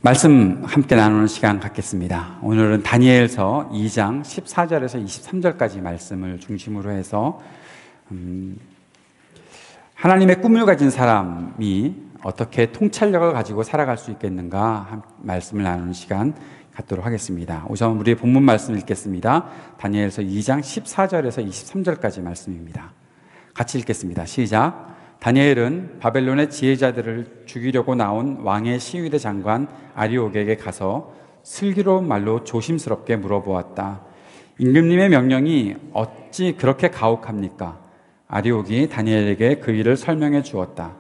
말씀 함께 나누는 시간 갖겠습니다. 오늘은 다니엘서 2장 14절에서 23절까지 말씀을 중심으로 해서 하나님의 꿈을 가진 사람이 어떻게 통찰력을 가지고 살아갈 수 있겠는가 말씀을 나누는 시간 갖도록 하겠습니다. 우선 우리의 본문 말씀 읽겠습니다. 다니엘서 2장 14절에서 23절까지 말씀입니다. 같이 읽겠습니다. 시작. 다니엘은 바벨론의 지혜자들을 죽이려고 나온 왕의 시위대 장관 아리옥에게 가서 슬기로운 말로 조심스럽게 물어보았다. 임금님의 명령이 어찌 그렇게 가혹합니까? 아리옥이 다니엘에게 그 일을 설명해 주었다.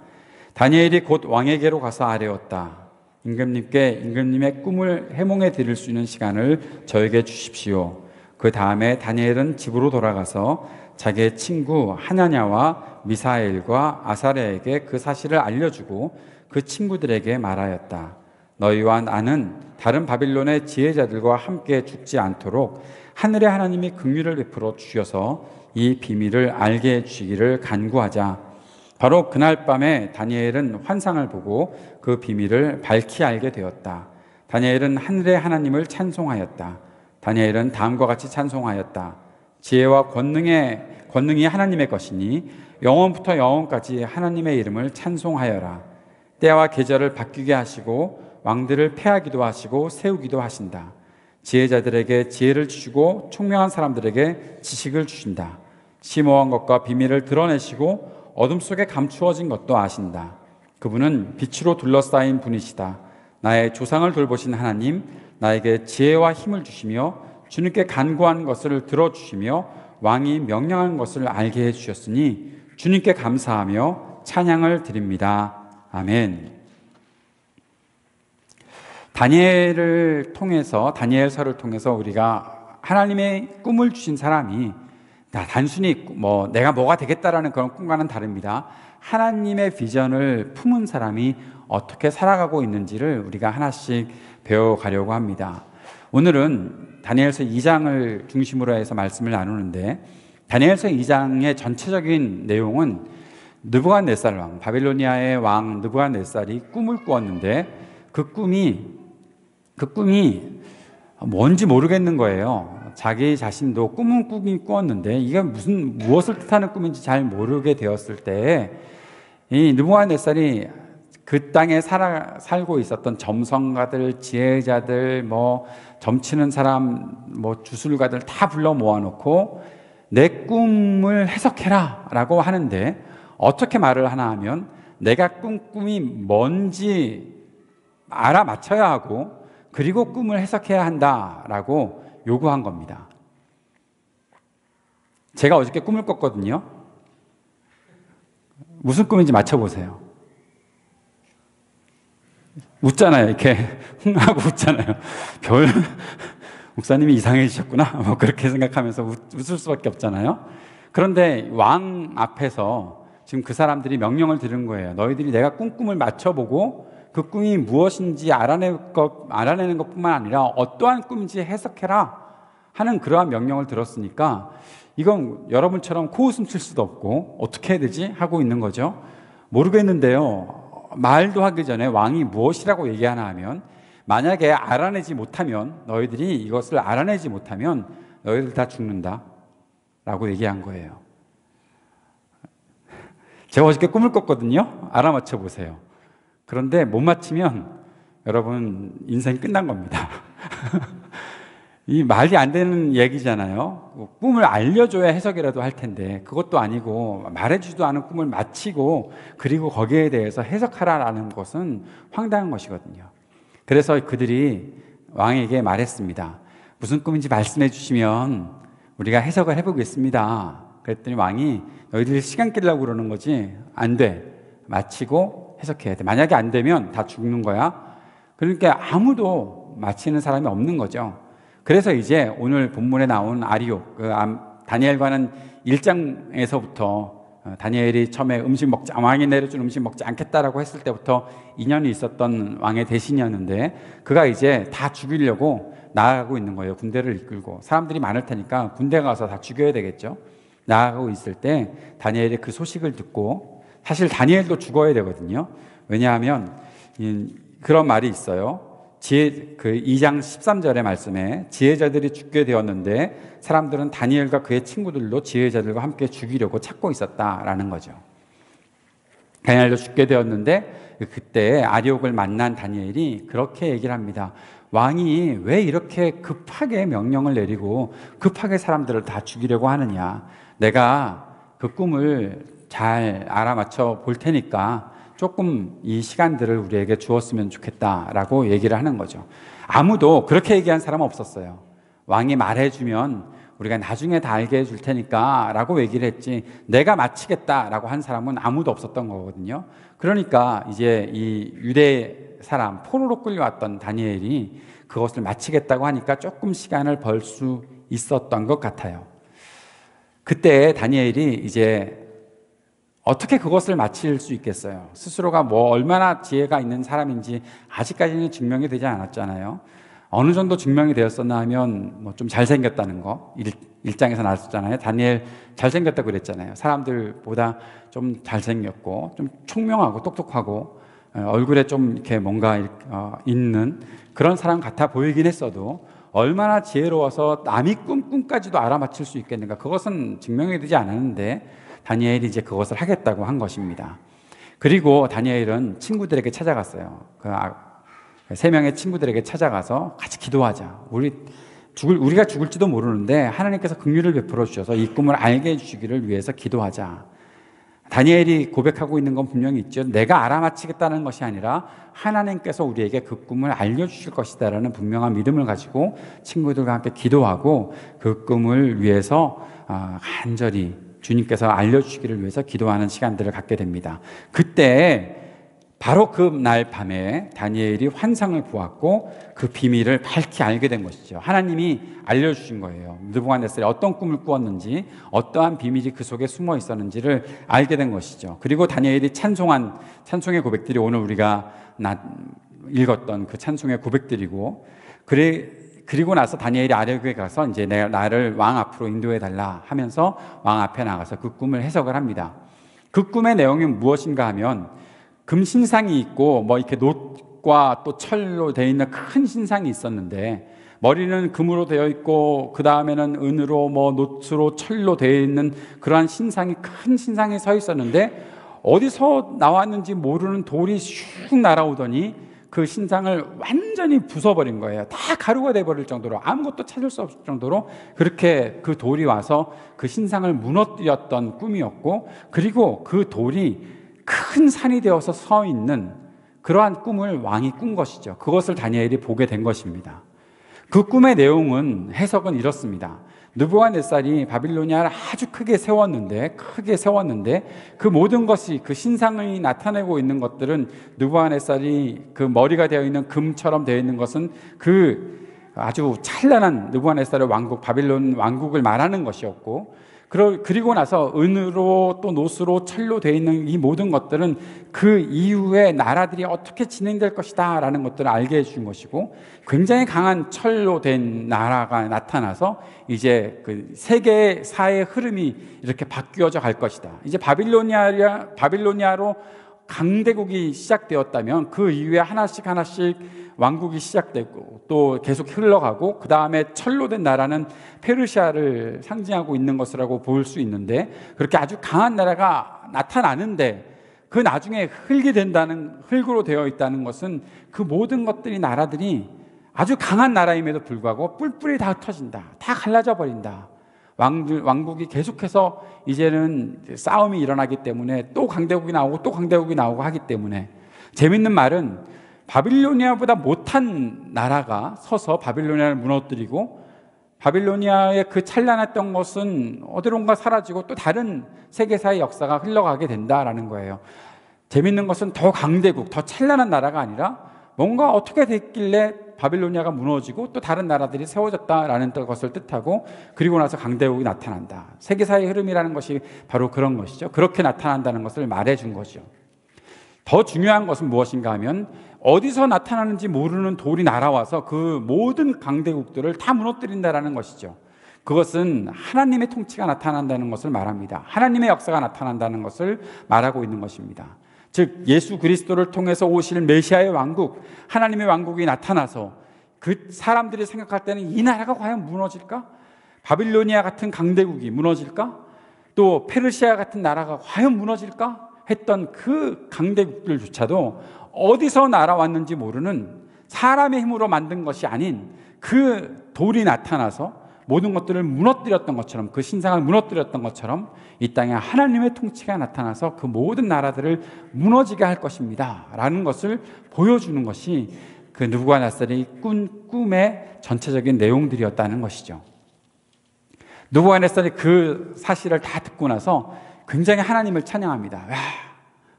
다니엘이 곧 왕에게로 가서 아뢰었다. 임금님께 임금님의 꿈을 해몽해 드릴 수 있는 시간을 저에게 주십시오. 그 다음에 다니엘은 집으로 돌아가서 자기의 친구 하나냐와 미사엘과 아사랴에게 그 사실을 알려주고 그 친구들에게 말하였다. 너희와 나는 다른 바빌론의 지혜자들과 함께 죽지 않도록 하늘의 하나님이 긍휼을 베풀어 주셔서 이 비밀을 알게 해주시기를 간구하자. 바로 그날 밤에 다니엘은 환상을 보고 그 비밀을 밝히 알게 되었다. 다니엘은 하늘의 하나님을 찬송하였다. 다니엘은 다음과 같이 찬송하였다. 지혜와 권능이 하나님의 것이니 영원부터 영원까지 하나님의 이름을 찬송하여라. 때와 계절을 바뀌게 하시고 왕들을 패하기도 하시고 세우기도 하신다. 지혜자들에게 지혜를 주시고 총명한 사람들에게 지식을 주신다. 심오한 것과 비밀을 드러내시고 어둠 속에 감추어진 것도 아신다. 그분은 빛으로 둘러싸인 분이시다. 나의 조상을 돌보신 하나님, 나에게 지혜와 힘을 주시며 주님께 간구한 것을 들어주시며 왕이 명령한 것을 알게 해주셨으니 주님께 감사하며 찬양을 드립니다. 아멘. 다니엘서를 통해서 우리가 하나님의 꿈을 주신 사람이 단순히 내가 뭐가 되겠다라는 그런 꿈과는 다릅니다. 하나님의 비전을 품은 사람이 어떻게 살아가고 있는지를 우리가 하나씩 배워가려고 합니다. 오늘은 다니엘서 2장을 중심으로 해서 말씀을 나누는데, 다니엘서 2장의 전체적인 내용은 느부갓네살 왕, 바빌로니아의 왕 느부갓네살이 꿈을 꾸었는데 그 꿈이 뭔지 모르겠는 거예요. 자기 자신도 꿈은 꾸었는데 이게 무엇을 뜻하는 꿈인지 잘 모르게 되었을 때 이 느부갓네살이 그 땅에 살고 있었던 점성가들, 지혜자들, 점치는 사람, 주술가들 다 불러 모아놓고 내 꿈을 해석해라 라고 하는데, 어떻게 말을 하나 하면 내가 꾼 꿈이 뭔지 알아맞혀야 하고 그리고 꿈을 해석해야 한다라고 요구한 겁니다. 제가 어저께 꿈을 꿨거든요. 무슨 꿈인지 맞춰보세요. 웃잖아요. 이렇게 흥하고 웃잖아요. 목사님이 이상해지셨구나 그렇게 생각하면서 웃을 수밖에 없잖아요. 그런데 왕 앞에서 지금 그 사람들이 명령을 들은 거예요. 너희들이 내가 꾼 꿈을 맞춰보고 그 꿈이 무엇인지 알아내는 것뿐만 아니라 어떠한 꿈인지 해석해라 하는 그러한 명령을 들었으니까 이건 여러분처럼 코웃음 칠 수도 없고 어떻게 해야 되지? 하고 있는 거죠. 모르겠는데요. 말도 하기 전에 왕이 무엇이라고 얘기하나 하면, 만약에 너희들이 이것을 알아내지 못하면 너희들 다 죽는다 라고 얘기한 거예요. 제가 어저께 꿈을 꿨거든요. 알아맞혀 보세요. 그런데 못 맞히면 여러분 인생 끝난 겁니다. 이 말이 안 되는 얘기잖아요. 꿈을 알려줘야 해석이라도 할 텐데 그것도 아니고 말해주지도 않은 꿈을 맞히고 그리고 거기에 대해서 해석하라라는 것은 황당한 것이거든요. 그래서 그들이 왕에게 말했습니다. 무슨 꿈인지 말씀해 주시면 우리가 해석을 해보겠습니다. 그랬더니 왕이 너희들이 시간 끌려고 그러는 거지 안 돼. 맞히고 해석해야 돼. 만약에 안 되면 다 죽는 거야. 그러니까 아무도 맞히는 사람이 없는 거죠. 그래서 이제 오늘 본문에 나온 아리옥, 다니엘과는 1장에서부터 다니엘이 처음에 왕이 내려준 음식 먹지 않겠다라고 했을 때부터 인연이 있었던 왕의 대신이었는데, 그가 이제 다 죽이려고 나아가고 있는 거예요. 군대를 이끌고. 사람들이 많을 테니까 군대 가서 다 죽여야 되겠죠. 나아가고 있을 때 다니엘이 그 소식을 듣고, 사실 다니엘도 죽어야 되거든요. 왜냐하면 그런 말이 있어요. 그 2장 13절의 말씀에 지혜자들이 죽게 되었는데 사람들은 다니엘과 그의 친구들도 지혜자들과 함께 죽이려고 찾고 있었다라는 거죠. 다니엘도 죽게 되었는데 그때 아리옥을 만난 다니엘이 그렇게 얘기를 합니다. 왕이 왜 이렇게 급하게 명령을 내리고 급하게 사람들을 다 죽이려고 하느냐. 내가 그 꿈을 잘 알아맞혀 볼 테니까 조금 이 시간들을 우리에게 주었으면 좋겠다라고 얘기를 하는 거죠. 아무도 그렇게 얘기한 사람은 없었어요. 왕이 말해주면 우리가 나중에 다 알게 해줄 테니까 라고 얘기를 했지, 내가 마치겠다라고 한 사람은 아무도 없었던 거거든요. 그러니까 이제 이 유대 사람, 포로로 끌려왔던 다니엘이 그것을 마치겠다고 하니까 조금 시간을 벌 수 있었던 것 같아요. 그때 다니엘이 이제 어떻게 그것을 마칠 수 있겠어요? 스스로가 뭐 얼마나 지혜가 있는 사람인지 아직까지는 증명이 되지 않았잖아요. 어느 정도 증명이 되었었나 하면 뭐 좀 잘생겼다는 거, 일장에서 나왔었잖아요. 다니엘 잘생겼다고 그랬잖아요. 사람들보다 좀 잘생겼고 좀 총명하고 똑똑하고 얼굴에 좀 이렇게 뭔가 있는 그런 사람 같아 보이긴 했어도 얼마나 지혜로워서 남이 꿈까지도 알아맞힐 수 있겠는가, 그것은 증명이 되지 않았는데 다니엘이 이제 그것을 하겠다고 한 것입니다. 그리고 다니엘은 친구들에게 찾아갔어요. 세 명의 친구들에게 찾아가서 같이 기도하자. 우리가 죽을지도 모르는데 하나님께서 긍휼을 베풀어 주셔서 이 꿈을 알게 해주시기를 위해서 기도하자. 다니엘이 고백하고 있는 건 분명히 있죠. 내가 알아맞히겠다는 것이 아니라 하나님께서 우리에게 그 꿈을 알려주실 것이다라는 분명한 믿음을 가지고 친구들과 함께 기도하고 그 꿈을 위해서 간절히 주님께서 알려주시기를 위해서 기도하는 시간들을 갖게 됩니다. 그때 바로 그 날 밤에 다니엘이 환상을 보았고 그 비밀을 밝히 알게 된 것이죠. 하나님이 알려주신 거예요. 느부갓네살이 어떤 꿈을 꾸었는지, 어떠한 비밀이 그 속에 숨어 있었는지를 알게 된 것이죠. 그리고 다니엘이 찬송의 고백들이 오늘 우리가 읽었던 그 찬송의 고백들이고, 그리고 나서 다니엘이 아래에 가서 이제 나를 왕 앞으로 인도해 달라 하면서 왕 앞에 나가서 그 꿈을 해석을 합니다. 그 꿈의 내용이 무엇인가 하면 금 신상이 있고 뭐 이렇게 놋과 또 철로 되어 있는 큰 신상이 있었는데 머리는 금으로 되어 있고 그 다음에는 은으로 뭐 놋으로 철로 되어 있는 그러한 큰 신상이 서 있었는데 어디서 나왔는지 모르는 돌이 슉 날아오더니 그 신상을 완전히 부숴버린 거예요. 다 가루가 돼버릴 정도로, 아무것도 찾을 수 없을 정도로 그렇게 그 돌이 와서 그 신상을 무너뜨렸던 꿈이었고, 그리고 그 돌이 큰 산이 되어서 서 있는 그러한 꿈을 왕이 꾼 것이죠. 그것을 다니엘이 보게 된 것입니다. 그 꿈의 내용은, 해석은 이렇습니다. 느부갓네살이 바빌로니아를 아주 크게 세웠는데 그 모든 것이, 그 신상이 나타내고 있는 것들은, 느부갓네살이 그 머리가 되어 있는 금처럼 되어 있는 것은 그 아주 찬란한 느부갓네살의 왕국, 바빌론 왕국을 말하는 것이었고, 그리고 나서 은으로 또 놋으로 철로 되어 있는 이 모든 것들은 그 이후에 나라들이 어떻게 진행될 것이다 라는 것들을 알게 해준 것이고, 굉장히 강한 철로 된 나라가 나타나서 이제 그 세계사의 흐름이 이렇게 바뀌어져 갈 것이다. 이제 바빌로니아로 강대국이 시작되었다면 그 이후에 하나씩 왕국이 시작되고 또 계속 흘러가고, 그 다음에 철로 된 나라는 페르시아를 상징하고 있는 것이라고 볼 수 있는데, 그렇게 아주 강한 나라가 나타나는데 그 나중에 흙으로 되어 있다는 것은 그 모든 것들이, 나라들이 아주 강한 나라임에도 불구하고 뿔뿔이 다 흩어진다, 다 갈라져 버린다. 왕국이 계속해서 이제는 싸움이 일어나기 때문에 또 강대국이 나오고 또 강대국이 나오고 하기 때문에, 재밌는 말은 바빌로니아보다 못한 나라가 서서 바빌로니아를 무너뜨리고, 바빌로니아의 그 찬란했던 것은 어디론가 사라지고 또 다른 세계사의 역사가 흘러가게 된다라는 거예요. 재밌는 것은 더 강대국, 더 찬란한 나라가 아니라 뭔가 어떻게 됐길래 바빌로니아가 무너지고 또 다른 나라들이 세워졌다라는 것을 뜻하고, 그리고 나서 강대국이 나타난다. 세계사의 흐름이라는 것이 바로 그런 것이죠. 그렇게 나타난다는 것을 말해준 거죠. 더 중요한 것은 무엇인가 하면, 어디서 나타나는지 모르는 돌이 날아와서 그 모든 강대국들을 다 무너뜨린다라는 것이죠. 그것은 하나님의 통치가 나타난다는 것을 말합니다. 하나님의 역사가 나타난다는 것을 말하고 있는 것입니다. 즉 예수 그리스도를 통해서 오실 메시아의 왕국, 하나님의 왕국이 나타나서 그 사람들이 생각할 때는 이 나라가 과연 무너질까? 바빌로니아 같은 강대국이 무너질까? 또 페르시아 같은 나라가 과연 무너질까? 했던 그 강대국들조차도 어디서 날아왔는지 모르는 사람의 힘으로 만든 것이 아닌 그 돌이 나타나서 모든 것들을 무너뜨렸던 것처럼, 그 신상을 무너뜨렸던 것처럼 이 땅에 하나님의 통치가 나타나서 그 모든 나라들을 무너지게 할 것입니다 라는 것을 보여주는 것이 그 느부갓네살이 꾼 꿈의 전체적인 내용들이었다는 것이죠. 느부갓네살이 그 사실을 다 듣고 나서 굉장히 하나님을 찬양합니다. 와,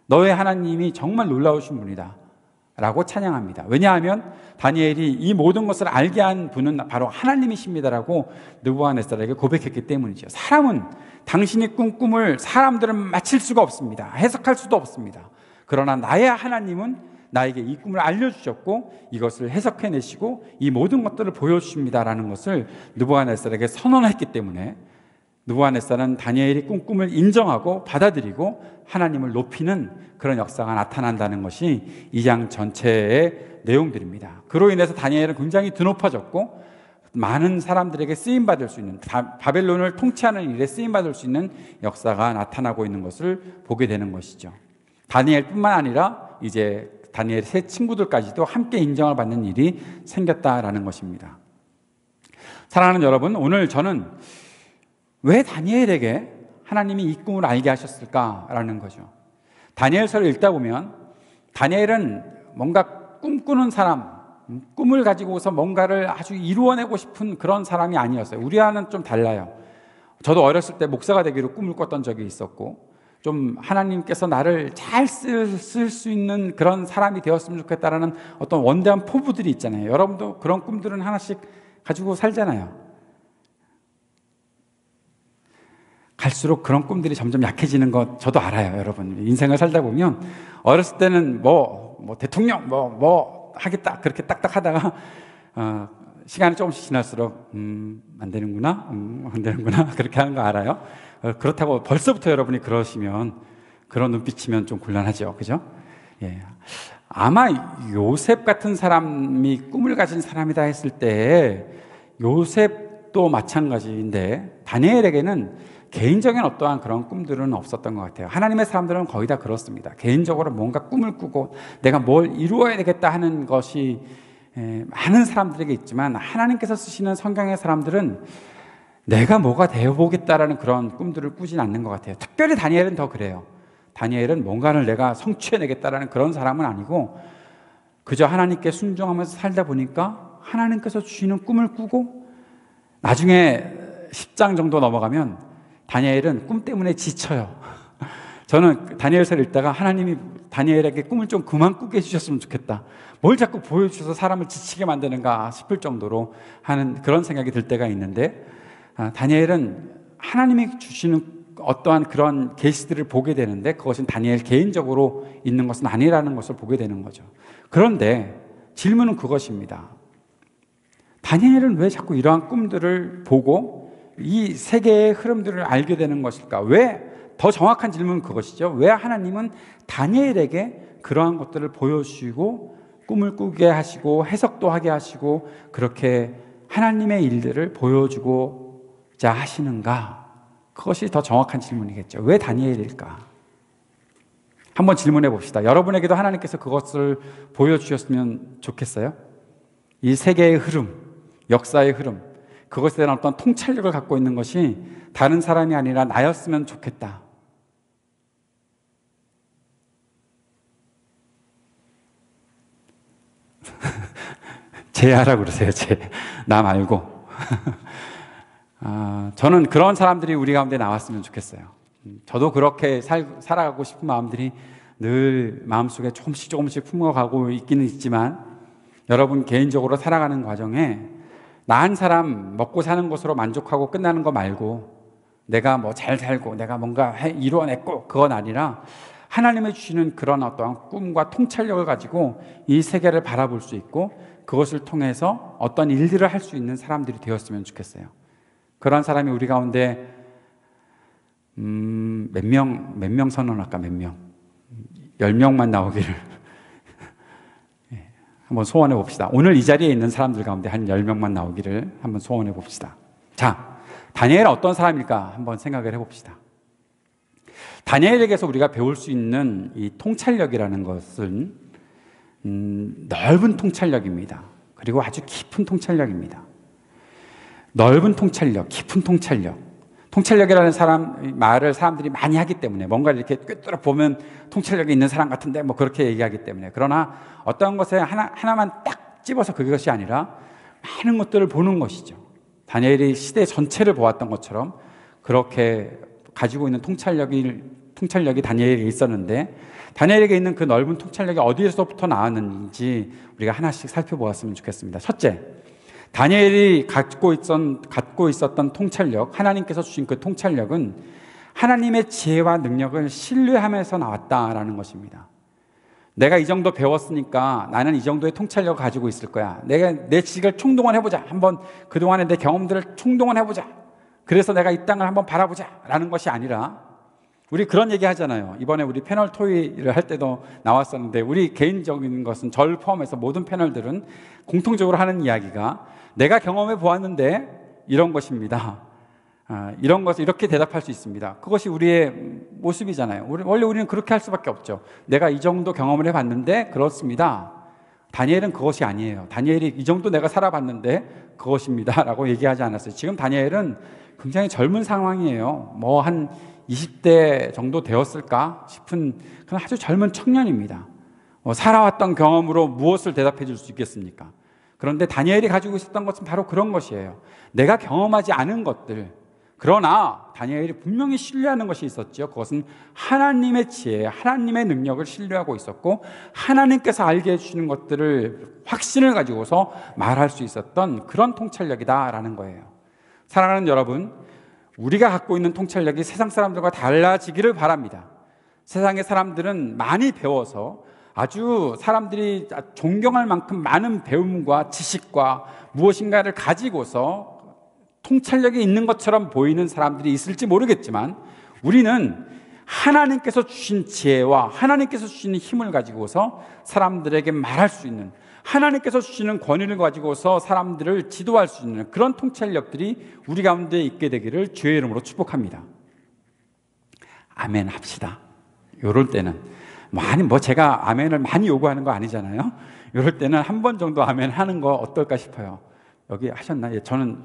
너의 하나님이 정말 놀라우신 분이다 라고 찬양합니다. 왜냐하면 다니엘이 이 모든 것을 알게 한 분은 바로 하나님이십니다라고 느부갓네살에게 고백했기 때문이죠. 사람은 당신이 꾼 꿈을 사람들은 맞힐 수가 없습니다. 해석할 수도 없습니다. 그러나 나의 하나님은 나에게 이 꿈을 알려주셨고 이것을 해석해내시고 이 모든 것들을 보여주십니다라는 것을 느부갓네살에게 선언했기 때문에 느부갓네살은 다니엘이 꾼 꿈을 인정하고 받아들이고 하나님을 높이는 그런 역사가 나타난다는 것이 이 장 전체의 내용들입니다. 그로 인해서 다니엘은 굉장히 드높아졌고 많은 사람들에게 쓰임받을 수 있는, 바벨론을 통치하는 일에 쓰임받을 수 있는 역사가 나타나고 있는 것을 보게 되는 것이죠. 다니엘뿐만 아니라 이제 다니엘의 세 친구들까지도 함께 인정을 받는 일이 생겼다라는 것입니다. 사랑하는 여러분, 오늘 저는 왜 다니엘에게 하나님이 이 꿈을 알게 하셨을까라는 거죠. 다니엘서를 읽다 보면 다니엘은 뭔가 꿈꾸는 사람, 꿈을 가지고서 뭔가를 아주 이루어내고 싶은 그런 사람이 아니었어요. 우리와는 좀 달라요. 저도 어렸을 때 목사가 되기로 꿈을 꿨던 적이 있었고 좀 하나님께서 나를 잘 쓸 수 있는 그런 사람이 되었으면 좋겠다라는 어떤 원대한 포부들이 있잖아요. 여러분도 그런 꿈들은 하나씩 가지고 살잖아요. 갈수록 그런 꿈들이 점점 약해지는 것 저도 알아요, 여러분. 인생을 살다 보면 어렸을 때는 뭐 대통령 뭐 하겠다 그렇게 딱딱 하다가 시간이 조금씩 지날수록 안 되는구나, 안 되는구나 그렇게 하는 거 알아요. 그렇다고 벌써부터 여러분이 그러시면 그런 눈빛이면 좀 곤란하죠, 그죠? 예. 아마 요셉 같은 사람이 꿈을 가진 사람이다 했을 때 요셉도 마찬가지인데 다니엘에게는 개인적인 어떠한 그런 꿈들은 없었던 것 같아요. 하나님의 사람들은 거의 다 그렇습니다. 개인적으로 뭔가 꿈을 꾸고 내가 뭘 이루어야 되겠다 하는 것이 많은 사람들에게 있지만 하나님께서 쓰시는 성경의 사람들은 내가 뭐가 되어보겠다라는 그런 꿈들을 꾸진 않는 것 같아요. 특별히 다니엘은 더 그래요. 다니엘은 뭔가를 내가 성취해내겠다라는 그런 사람은 아니고 그저 하나님께 순종하면서 살다 보니까 하나님께서 주시는 꿈을 꾸고 나중에 10장 정도 넘어가면 다니엘은 꿈 때문에 지쳐요. 저는 다니엘서를 읽다가 하나님이 다니엘에게 꿈을 좀 그만 꾸게 해주셨으면 좋겠다. 뭘 자꾸 보여주셔서 사람을 지치게 만드는가 싶을 정도로 하는 그런 생각이 들 때가 있는데 다니엘은 하나님이 주시는 어떠한 그런 계시들을 보게 되는데 그것은 다니엘 개인적으로 있는 것은 아니라는 것을 보게 되는 거죠. 그런데 질문은 그것입니다. 다니엘은 왜 자꾸 이러한 꿈들을 보고 이 세계의 흐름들을 알게 되는 것일까? 왜? 더 정확한 질문은 그것이죠. 왜 하나님은 다니엘에게 그러한 것들을 보여주시고 꿈을 꾸게 하시고 해석도 하게 하시고 그렇게 하나님의 일들을 보여주고자 하시는가? 그것이 더 정확한 질문이겠죠. 왜 다니엘일까? 한번 질문해 봅시다. 여러분에게도 하나님께서 그것을 보여주셨으면 좋겠어요? 이 세계의 흐름, 역사의 흐름, 그것에 대한 어떤 통찰력을 갖고 있는 것이 다른 사람이 아니라 나였으면 좋겠다. 쟤하라고 그러세요. 나 말고. 저는 그런 사람들이 우리 가운데 나왔으면 좋겠어요. 저도 그렇게 살아가고 싶은 마음들이 늘 마음속에 조금씩 품어가고 있기는 있지만 여러분 개인적으로 살아가는 과정에 나 한 사람 먹고 사는 것으로 만족하고 끝나는 거 말고 내가 뭐 잘 살고 내가 뭔가 이루어냈고 그건 아니라 하나님이 주시는 그런 어떠한 꿈과 통찰력을 가지고 이 세계를 바라볼 수 있고 그것을 통해서 어떤 일들을 할 수 있는 사람들이 되었으면 좋겠어요. 그런 사람이 우리 가운데 몇 명 선언할까? 몇 명? 10명만 나오기를 한번 소원해 봅시다. 오늘 이 자리에 있는 사람들 가운데 한 10명만 나오기를 한번 소원해 봅시다. 자, 다니엘은 어떤 사람일까 한번 생각을 해봅시다. 다니엘에게서 우리가 배울 수 있는 이 통찰력이라는 것은 넓은 통찰력입니다. 그리고 아주 깊은 통찰력입니다. 넓은 통찰력, 깊은 통찰력. 통찰력이라는 말을 사람들이 많이 하기 때문에 뭔가를 이렇게 꿰뚫어 보면 통찰력이 있는 사람 같은데 뭐 그렇게 얘기하기 때문에, 그러나 어떤 것에 하나만 딱 집어서 그것이 아니라 많은 것들을 보는 것이죠. 다니엘이 시대 전체를 보았던 것처럼 그렇게 가지고 있는 통찰력이 다니엘에게 있었는데, 다니엘에게 있는 그 넓은 통찰력이 어디에서부터 나왔는지 우리가 하나씩 살펴보았으면 좋겠습니다. 첫째, 다니엘이 갖고 있었던 통찰력, 하나님께서 주신 그 통찰력은 하나님의 지혜와 능력을 신뢰하면서 나왔다라는 것입니다. 내가 이 정도 배웠으니까 나는 이 정도의 통찰력을 가지고 있을 거야. 내가 내 지식을 총동원해보자. 한번 그동안의 내 경험들을 총동원해보자. 그래서 내가 이 땅을 한번 바라보자 라는 것이 아니라, 우리 그런 얘기 하잖아요. 이번에 우리 패널 토의를 할 때도 나왔었는데, 우리 개인적인 것은 저를 포함해서 모든 패널들은 공통적으로 하는 이야기가 내가 경험해 보았는데 이런 것입니다. 이런 것을 이렇게 대답할 수 있습니다. 그것이 우리의 모습이잖아요. 원래 우리는 그렇게 할 수밖에 없죠. 내가 이 정도 경험을 해봤는데 그렇습니다. 다니엘은 그것이 아니에요. 다니엘이 이 정도 내가 살아봤는데 그것입니다 라고 얘기하지 않았어요. 지금 다니엘은 굉장히 젊은 상황이에요. 뭐 한 20대 정도 되었을까 싶은 그런 아주 젊은 청년입니다. 살아왔던 경험으로 무엇을 대답해 줄 수 있겠습니까? 그런데 다니엘이 가지고 있었던 것은 바로 그런 것이에요. 내가 경험하지 않은 것들. 그러나 다니엘이 분명히 신뢰하는 것이 있었죠. 그것은 하나님의 지혜, 하나님의 능력을 신뢰하고 있었고, 하나님께서 알게 해주시는 것들을 확신을 가지고서 말할 수 있었던 그런 통찰력이다라는 거예요. 사랑하는 여러분, 우리가 갖고 있는 통찰력이 세상 사람들과 달라지기를 바랍니다. 세상의 사람들은 많이 배워서 아주 사람들이 존경할 만큼 많은 배움과 지식과 무엇인가를 가지고서 통찰력이 있는 것처럼 보이는 사람들이 있을지 모르겠지만, 우리는 하나님께서 주신 지혜와 하나님께서 주시는 힘을 가지고서 사람들에게 말할 수 있는, 하나님께서 주시는 권위를 가지고서 사람들을 지도할 수 있는 그런 통찰력들이 우리 가운데 있게 되기를 주의 이름으로 축복합니다. 아멘 합시다. 이럴 때는 제가 아멘을 많이 요구하는 거 아니잖아요. 이럴 때는 한 번 정도 아멘 하는 거 어떨까 싶어요. 여기 하셨나? 저는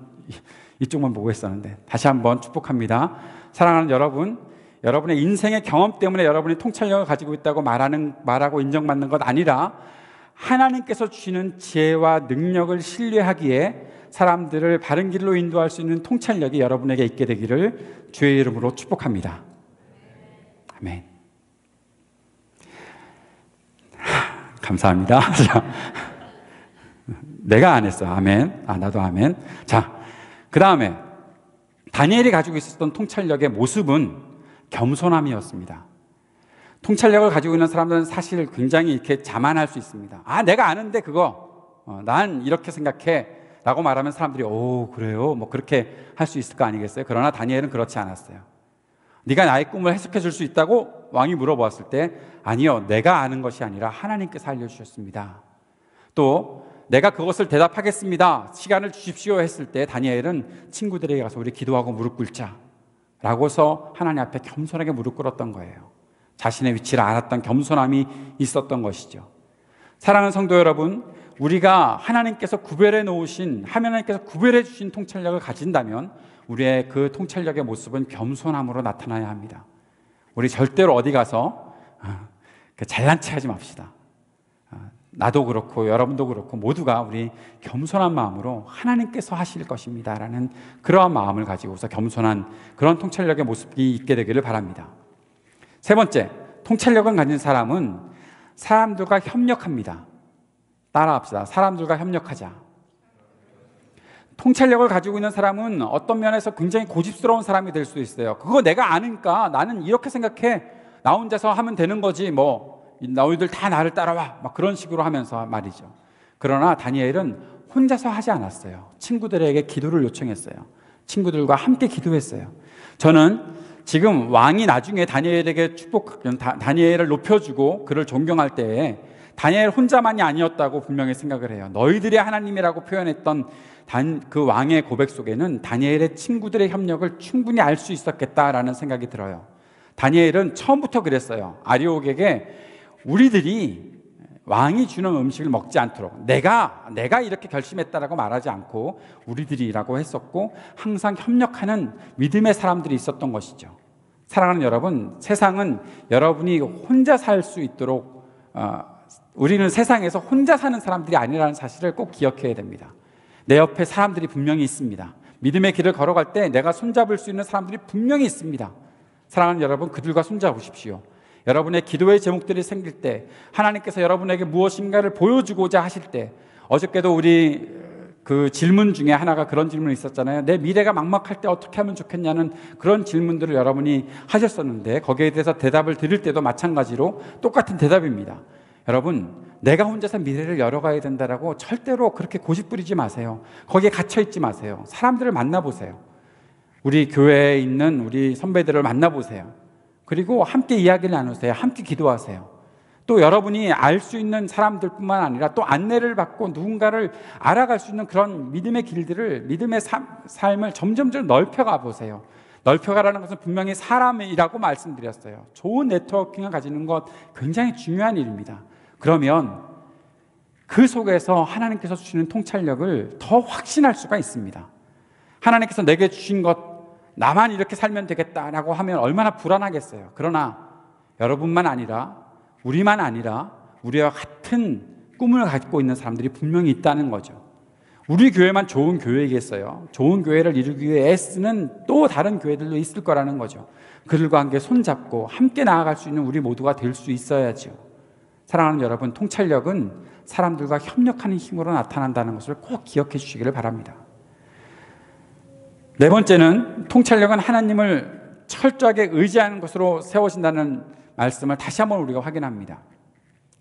이쪽만 보고 있었는데 다시 한번 축복합니다. 사랑하는 여러분, 여러분의 인생의 경험 때문에 여러분이 통찰력을 가지고 있다고 말하고 인정받는 것 아니라, 하나님께서 주시는 지혜와 능력을 신뢰하기에 사람들을 바른 길로 인도할 수 있는 통찰력이 여러분에게 있게 되기를 주의 이름으로 축복합니다. 아멘. 감사합니다. 내가 안 했어. 아멘. 나도 아멘. 자, 그 다음에 다니엘이 가지고 있었던 통찰력의 모습은 겸손함이었습니다. 통찰력을 가지고 있는 사람들은 사실 굉장히 이렇게 자만할 수 있습니다. 내가 아는데 그거, 난 이렇게 생각해 라고 말하면 사람들이 오 그래요? 뭐 그렇게 할 수 있을 거 아니겠어요? 그러나 다니엘은 그렇지 않았어요. 네가 나의 꿈을 해석해 줄 수 있다고 왕이 물어보았을 때, 아니요, 내가 아는 것이 아니라 하나님께서 알려주셨습니다. 또 내가 그것을 대답하겠습니다, 시간을 주십시오 했을 때 다니엘은 친구들에게 가서 우리 기도하고 무릎 꿇자 라고서 하나님 앞에 겸손하게 무릎 꿇었던 거예요. 자신의 위치를 알았던 겸손함이 있었던 것이죠. 사랑하는 성도 여러분, 우리가 하나님께서 구별해 놓으신, 하나님께서 구별해 주신 통찰력을 가진다면 우리의 그 통찰력의 모습은 겸손함으로 나타나야 합니다. 우리 절대로 어디 가서 잘난 체 하지 맙시다. 나도 그렇고 여러분도 그렇고 모두가 우리 겸손한 마음으로 하나님께서 하실 것입니다 라는 그러한 마음을 가지고서 겸손한 그런 통찰력의 모습이 있게 되기를 바랍니다. 세 번째, 통찰력을 가진 사람은 사람들과 협력합니다. 따라합시다. 사람들과 협력하자. 통찰력을 가지고 있는 사람은 어떤 면에서 굉장히 고집스러운 사람이 될 수도 있어요. 그거 내가 아니까 나는 이렇게 생각해, 나 혼자서 하면 되는 거지, 너희들 다 나를 따라와, 막 그런 식으로 하면서 말이죠. 그러나 다니엘은 혼자서 하지 않았어요. 친구들에게 기도를 요청했어요. 친구들과 함께 기도했어요. 저는 지금 왕이 나중에 다니엘에게 다니엘을 높여주고 그를 존경할 때에 다니엘 혼자만이 아니었다고 분명히 생각을 해요. 너희들의 하나님이라고 표현했던 그 왕의 고백 속에는 다니엘의 친구들의 협력을 충분히 알 수 있었겠다라는 생각이 들어요. 다니엘은 처음부터 그랬어요. 아리옥에게 우리들이 왕이 주는 음식을 먹지 않도록 내가 이렇게 결심했다라고 말하지 않고 우리들이라고 했었고, 항상 협력하는 믿음의 사람들이 있었던 것이죠. 사랑하는 여러분, 세상은 여러분이 혼자 살 수 있도록 우리는 세상에서 혼자 사는 사람들이 아니라는 사실을 꼭 기억해야 됩니다. 내 옆에 사람들이 분명히 있습니다. 믿음의 길을 걸어갈 때 내가 손잡을 수 있는 사람들이 분명히 있습니다. 사랑하는 여러분, 그들과 손잡으십시오. 여러분의 기도의 제목들이 생길 때, 하나님께서 여러분에게 무엇인가를 보여주고자 하실 때, 어저께도 우리 그 질문 중에 하나가 그런 질문이 있었잖아요. 내 미래가 막막할 때 어떻게 하면 좋겠냐는 그런 질문들을 여러분이 하셨었는데, 거기에 대해서 대답을 드릴 때도 마찬가지로 똑같은 대답입니다. 여러분, 내가 혼자서 미래를 열어가야 된다라고 절대로 그렇게 고집 부리지 마세요. 거기에 갇혀있지 마세요. 사람들을 만나보세요. 우리 교회에 있는 우리 선배들을 만나보세요. 그리고 함께 이야기를 나누세요. 함께 기도하세요. 또 여러분이 알 수 있는 사람들뿐만 아니라 또 안내를 받고 누군가를 알아갈 수 있는 그런 믿음의 길들을, 믿음의 삶을 점점 넓혀가 보세요. 넓혀가라는 것은 분명히 사람이라고 말씀드렸어요. 좋은 네트워킹을 가지는 것 굉장히 중요한 일입니다. 그러면 그 속에서 하나님께서 주시는 통찰력을 더 확신할 수가 있습니다. 하나님께서 내게 주신 것, 나만 이렇게 살면 되겠다라고 하면 얼마나 불안하겠어요. 그러나 여러분만 아니라, 우리만 아니라 우리와 같은 꿈을 갖고 있는 사람들이 분명히 있다는 거죠. 우리 교회만 좋은 교회이겠어요? 좋은 교회를 이루기 위해 애쓰는 또 다른 교회들도 있을 거라는 거죠. 그들과 함께 손잡고 함께 나아갈 수 있는 우리 모두가 될 수 있어야죠. 사랑하는 여러분, 통찰력은 사람들과 협력하는 힘으로 나타난다는 것을 꼭 기억해 주시기를 바랍니다. 네 번째는, 통찰력은 하나님을 철저하게 의지하는 것으로 세워진다는 말씀을 다시 한번 우리가 확인합니다.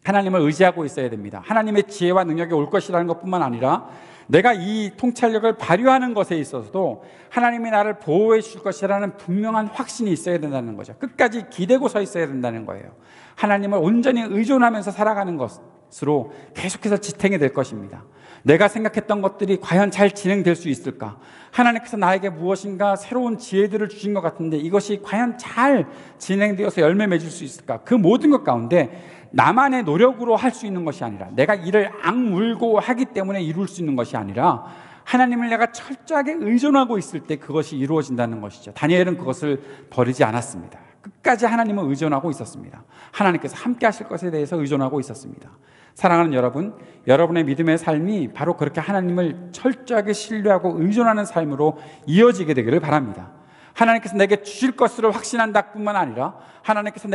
하나님을 의지하고 있어야 됩니다. 하나님의 지혜와 능력이 올 것이라는 것뿐만 아니라 내가 이 통찰력을 발휘하는 것에 있어서도 하나님이 나를 보호해 줄 것이라는 분명한 확신이 있어야 된다는 거죠. 끝까지 기대고 서 있어야 된다는 거예요. 하나님을 온전히 의존하면서 살아가는 것으로 계속해서 지탱이 될 것입니다. 내가 생각했던 것들이 과연 잘 진행될 수 있을까? 하나님께서 나에게 무엇인가 새로운 지혜들을 주신 것 같은데 이것이 과연 잘 진행되어서 열매 맺을 수 있을까? 그 모든 것 가운데 나만의 노력으로 할 수 있는 것이 아니라, 내가 이를 악물고 하기 때문에 이룰 수 있는 것이 아니라, 하나님을 내가 철저하게 의존하고 있을 때 그것이 이루어진다는 것이죠. 다니엘은 그것을 버리지 않았습니다. 끝까지 하나님을 의존하고 있었습니다. 하나님께서 함께 하실 것에 대해서 의존하고 있었습니다. 사랑하는 여러분, 여러분의 믿음의 삶이 바로 그렇게 하나님을 철저하게 신뢰하고 의존하는 삶으로 이어지게 되기를 바랍니다. 하나님께서 내게 주실 것을 확신한다 뿐만 아니라 하나님께서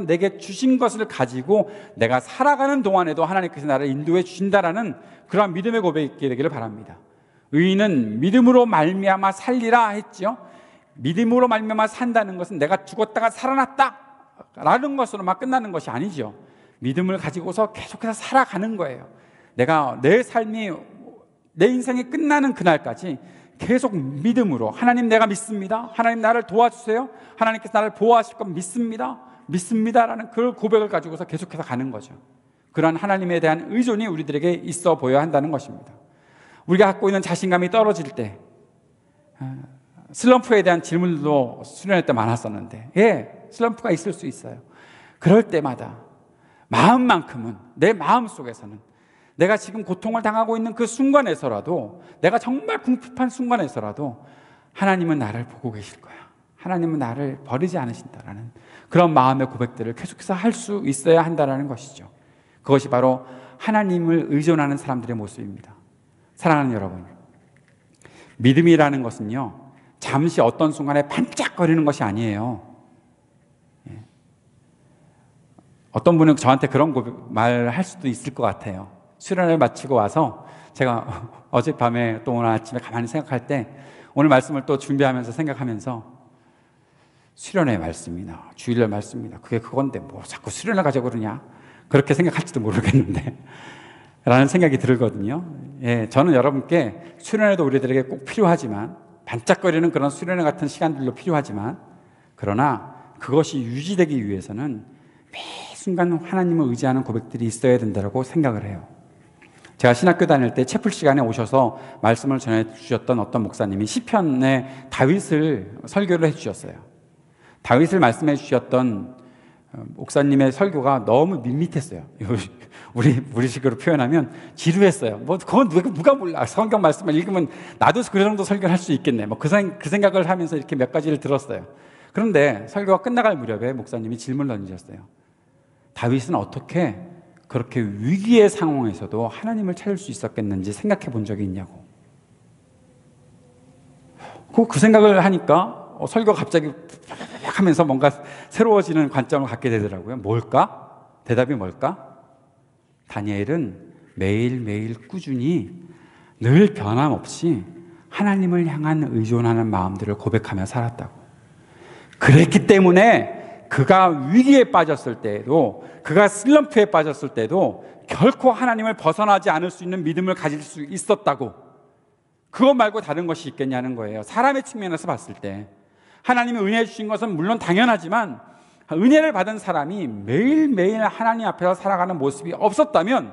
내게 주신 것을 가지고 내가 살아가는 동안에도 하나님께서 나를 인도해 주신다라는 그러한 믿음의 고백이 되기를 바랍니다. 의인은 믿음으로 말미암아 살리라 했죠. 믿음으로 말미암아 산다는 것은 내가 죽었다가 살아났다 라는 것으로만 끝나는 것이 아니죠. 믿음을 가지고서 계속해서 살아가는 거예요. 내가 내 삶이, 내 인생이 끝나는 그날까지 계속 믿음으로, 하나님 내가 믿습니다. 하나님 나를 도와주세요. 하나님께서 나를 보호하실 것 믿습니다. 믿습니다라는 그 고백을 가지고서 계속해서 가는 거죠. 그러한 하나님에 대한 의존이 우리들에게 있어 보여야 한다는 것입니다. 우리가 갖고 있는 자신감이 떨어질 때, 슬럼프에 대한 질문도 수련회 때 많았었는데, 슬럼프가 있을 수 있어요. 그럴 때마다 마음만큼은, 내 마음 속에서는 내가 지금 고통을 당하고 있는 그 순간에서라도, 내가 정말 궁핍한 순간에서라도 하나님은 나를 보고 계실 거야, 하나님은 나를 버리지 않으신다라는 그런 마음의 고백들을 계속해서 할 수 있어야 한다는 것이죠. 그것이 바로 하나님을 의존하는 사람들의 모습입니다. 사랑하는 여러분, 믿음이라는 것은요, 잠시 어떤 순간에 반짝거리는 것이 아니에요. 어떤 분은 저한테 그런 말을 할 수도 있을 것 같아요. 수련을 마치고 와서 제가 어젯밤에 또 오늘 아침에 가만히 생각할 때, 오늘 말씀을 또 준비하면서 생각하면서, 수련의 말씀이나 주일날 말씀이나 그게 그건데 뭐 자꾸 수련을 가자고 그러냐, 그렇게 생각할지도 모르겠는데 라는 생각이 들거든요. 저는 여러분께 수련회도 우리들에게 꼭 필요하지만 반짝거리는 그런 수련회 같은 시간들도 필요하지만, 그러나 그것이 유지되기 위해서는 매 순간 하나님을 의지하는 고백들이 있어야 된다고 생각을 해요. 제가 신학교 다닐 때 채플 시간에 오셔서 말씀을 전해주셨던 어떤 목사님이 시편의 다윗을 설교를 해주셨어요. 다윗을 말씀해 주셨던 목사님의 설교가 너무 밋밋했어요. 우리식으로 표현하면 지루했어요. 뭐 그건 누가 몰라. 성경 말씀을 읽으면 나도 그 정도 설교를 할 수 있겠네. 뭐 그 생각을 하면서 이렇게 몇 가지를 들었어요. 그런데 설교가 끝나갈 무렵에 목사님이 질문을 던지셨어요. 다윗은 어떻게 그렇게 위기의 상황에서도 하나님을 찾을 수 있었겠는지 생각해 본 적이 있냐고. 그 생각을 하니까 설교가 갑자기 하면서 뭔가 새로워지는 관점을 갖게 되더라고요. 뭘까? 대답이 뭘까? 다니엘은 매일매일 꾸준히 늘 변함없이 하나님을 향한 의존하는 마음들을 고백하며 살았다고. 그랬기 때문에 그가 위기에 빠졌을 때에도, 그가 슬럼프에 빠졌을 때도 결코 하나님을 벗어나지 않을 수 있는 믿음을 가질 수 있었다고. 그것 말고 다른 것이 있겠냐는 거예요. 사람의 측면에서 봤을 때 하나님이 은혜 주신 것은 물론 당연하지만, 은혜를 받은 사람이 매일매일 하나님 앞에서 살아가는 모습이 없었다면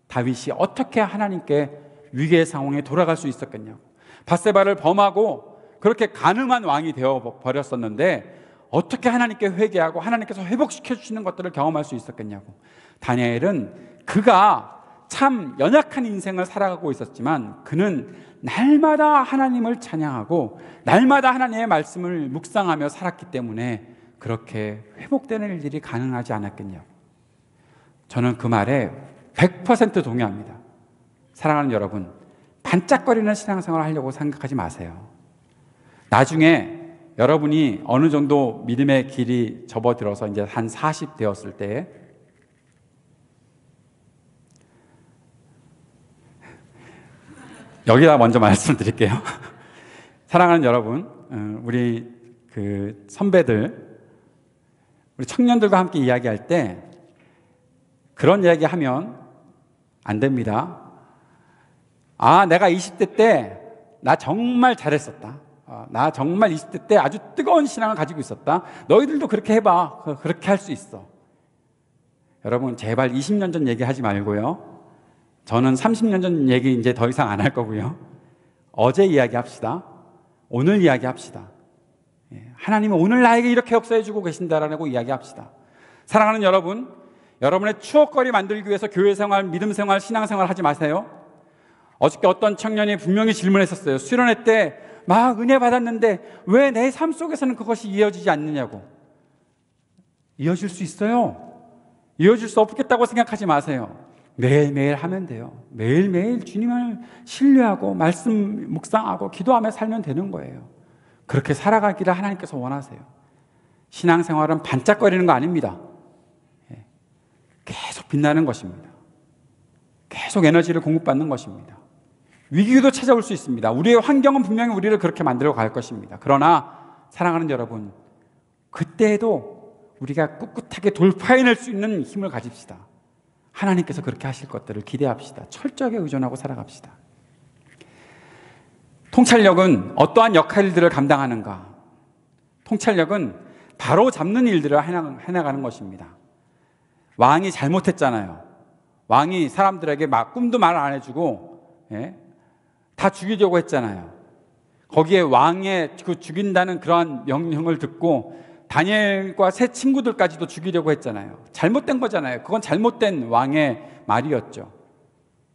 다윗이 어떻게 하나님께 위기의 상황에 돌아갈 수 있었겠냐고. 밧세바를 범하고 그렇게 간음한 왕이 되어버렸었는데 어떻게 하나님께 회개하고 하나님께서 회복시켜 주시는 것들을 경험할 수 있었겠냐고. 다니엘은 그가 참 연약한 인생을 살아가고 있었지만 그는 날마다 하나님을 찬양하고 날마다 하나님의 말씀을 묵상하며 살았기 때문에 그렇게 회복되는 일들이 가능하지 않았겠냐고. 저는 그 말에 100% 동의합니다. 사랑하는 여러분, 반짝거리는 신앙생활을 하려고 생각하지 마세요. 나중에 여러분이 어느 정도 믿음의 길이 접어들어서 이제 한 40 되었을 때, 여기다 먼저 말씀드릴게요. 사랑하는 여러분, 우리 그 선배들, 우리 청년들과 함께 이야기할 때 그런 이야기 하면 안 됩니다. 아, 내가 20대 때 나 정말 잘했었다. 나 정말 20대 때 아주 뜨거운 신앙을 가지고 있었다. 너희들도 그렇게 해봐. 그렇게 할 수 있어. 여러분, 제발 20년 전 얘기하지 말고요. 저는 30년 전 얘기 이제 더 이상 안 할 거고요. 어제 이야기합시다. 오늘 이야기합시다. 하나님은 오늘 나에게 이렇게 역사해 주고 계신다라고 이야기합시다. 사랑하는 여러분, 여러분의 추억거리 만들기 위해서 교회 생활, 믿음 생활, 신앙 생활 하지 마세요. 어저께 어떤 청년이 분명히 질문했었어요. 수련회 때 막 은혜 받았는데 왜 내 삶 속에서는 그것이 이어지지 않느냐고. 이어질 수 있어요. 이어질 수 없겠다고 생각하지 마세요. 매일매일 하면 돼요. 매일매일 주님을 신뢰하고 말씀 묵상하고 기도하며 살면 되는 거예요. 그렇게 살아가기를 하나님께서 원하세요. 신앙생활은 반짝거리는 거 아닙니다. 계속 빛나는 것입니다. 계속 에너지를 공급받는 것입니다. 위기도 찾아올 수 있습니다. 우리의 환경은 분명히 우리를 그렇게 만들어 갈 것입니다. 그러나 사랑하는 여러분, 그때에도 우리가 꿋꿋하게 돌파해낼 수 있는 힘을 가집시다. 하나님께서 그렇게 하실 것들을 기대합시다. 철저하게 의존하고 살아갑시다. 통찰력은 어떠한 역할들을 감당하는가? 통찰력은 바로 잡는 일들을 해나가는 것입니다. 왕이 잘못했잖아요. 왕이 사람들에게 막 꿈도 말 안 해주고, 다 죽이려고 했잖아요. 거기에 왕의 그 죽인다는 그러한 명령을 듣고 다니엘과 세 친구들까지도 죽이려고 했잖아요. 잘못된 거잖아요. 그건 잘못된 왕의 말이었죠.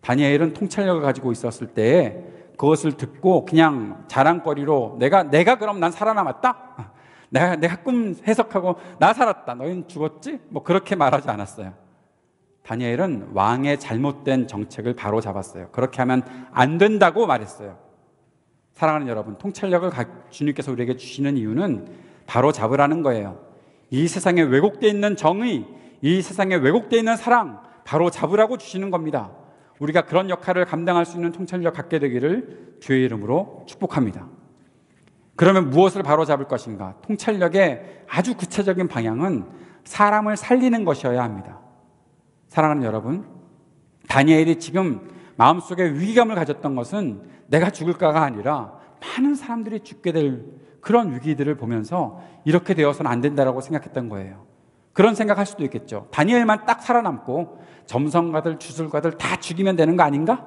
다니엘은 통찰력을 가지고 있었을 때에 그것을 듣고 그냥 자랑거리로 내가 그럼 난 살아남았다? 내가 꿈 해석하고 나 살았다. 너희는 죽었지? 뭐 그렇게 말하지 않았어요. 다니엘은 왕의 잘못된 정책을 바로 잡았어요. 그렇게 하면 안 된다고 말했어요. 사랑하는 여러분, 통찰력을 주님께서 우리에게 주시는 이유는 바로 잡으라는 거예요. 이 세상에 왜곡되어 있는 정의, 이 세상에 왜곡되어 있는 사랑, 바로 잡으라고 주시는 겁니다. 우리가 그런 역할을 감당할 수 있는 통찰력 갖게 되기를 주의 이름으로 축복합니다. 그러면 무엇을 바로 잡을 것인가? 통찰력의 아주 구체적인 방향은 사람을 살리는 것이어야 합니다. 사랑하는 여러분, 다니엘이 지금 마음속에 위기감을 가졌던 것은 내가 죽을까가 아니라 많은 사람들이 죽게 될 그런 위기들을 보면서 이렇게 되어서는 안 된다라고 생각했던 거예요. 그런 생각할 수도 있겠죠. 다니엘만 딱 살아남고 점성가들, 주술가들 다 죽이면 되는 거 아닌가?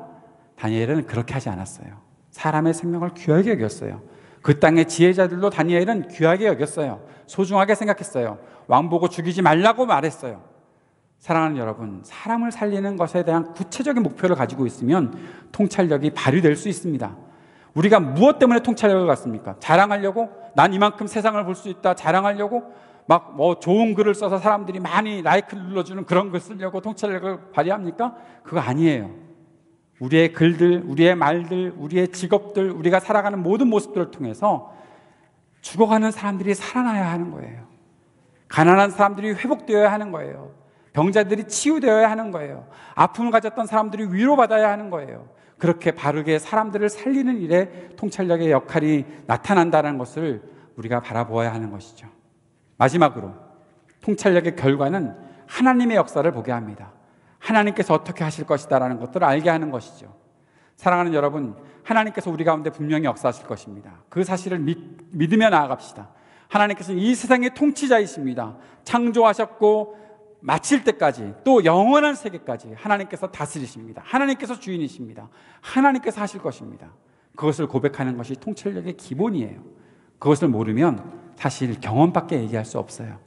다니엘은 그렇게 하지 않았어요. 사람의 생명을 귀하게 여겼어요. 그 땅의 지혜자들도 다니엘은 귀하게 여겼어요. 소중하게 생각했어요. 왕 보고 죽이지 말라고 말했어요. 사랑하는 여러분, 사람을 살리는 것에 대한 구체적인 목표를 가지고 있으면 통찰력이 발휘될 수 있습니다. 우리가 무엇 때문에 통찰력을 갖습니까? 자랑하려고? 난 이만큼 세상을 볼 수 있다 자랑하려고? 막 뭐 좋은 글을 써서 사람들이 많이 라이크를 눌러주는 그런 글 쓰려고 통찰력을 발휘합니까? 그거 아니에요. 우리의 글들, 우리의 말들, 우리의 직업들, 우리가 살아가는 모든 모습들을 통해서 죽어가는 사람들이 살아나야 하는 거예요. 가난한 사람들이 회복되어야 하는 거예요. 병자들이 치유되어야 하는 거예요. 아픔을 가졌던 사람들이 위로받아야 하는 거예요. 그렇게 바르게 사람들을 살리는 일에 통찰력의 역할이 나타난다는 것을 우리가 바라보아야 하는 것이죠. 마지막으로 통찰력의 결과는 하나님의 역사를 보게 합니다. 하나님께서 어떻게 하실 것이다라는 것들을 알게 하는 것이죠. 사랑하는 여러분, 하나님께서 우리 가운데 분명히 역사하실 것입니다. 그 사실을 믿으며 나아갑시다. 하나님께서는 이 세상의 통치자이십니다. 창조하셨고 마칠 때까지, 또 영원한 세계까지 하나님께서 다스리십니다. 하나님께서 주인이십니다. 하나님께서 하실 것입니다. 그것을 고백하는 것이 통찰력의 기본이에요. 그것을 모르면 사실 경험밖에 얘기할 수 없어요.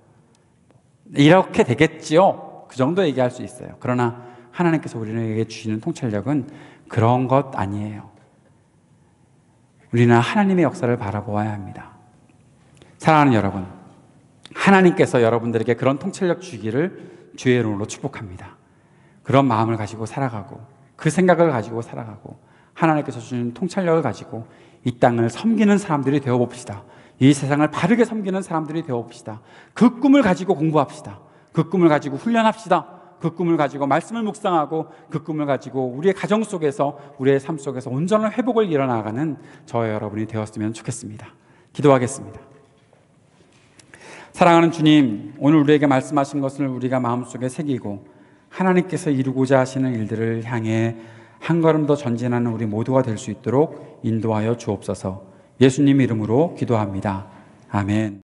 이렇게 되겠지요, 그 정도 얘기할 수 있어요. 그러나 하나님께서 우리에게 주시는 통찰력은 그런 것 아니에요. 우리는 하나님의 역사를 바라보아야 합니다. 사랑하는 여러분, 하나님께서 여러분들에게 그런 통찰력 주기를 주의 이름으로 축복합니다. 그런 마음을 가지고 살아가고, 그 생각을 가지고 살아가고, 하나님께서 주신 통찰력을 가지고 이 땅을 섬기는 사람들이 되어봅시다. 이 세상을 바르게 섬기는 사람들이 되어봅시다. 그 꿈을 가지고 공부합시다. 그 꿈을 가지고 훈련합시다. 그 꿈을 가지고 말씀을 묵상하고, 그 꿈을 가지고 우리의 가정 속에서, 우리의 삶 속에서 온전한 회복을 이뤄나가는 저와 여러분이 되었으면 좋겠습니다. 기도하겠습니다. 사랑하는 주님, 오늘 우리에게 말씀하신 것을 우리가 마음속에 새기고 하나님께서 이루고자 하시는 일들을 향해 한 걸음 더 전진하는 우리 모두가 될 수 있도록 인도하여 주옵소서. 예수님 이름으로 기도합니다. 아멘.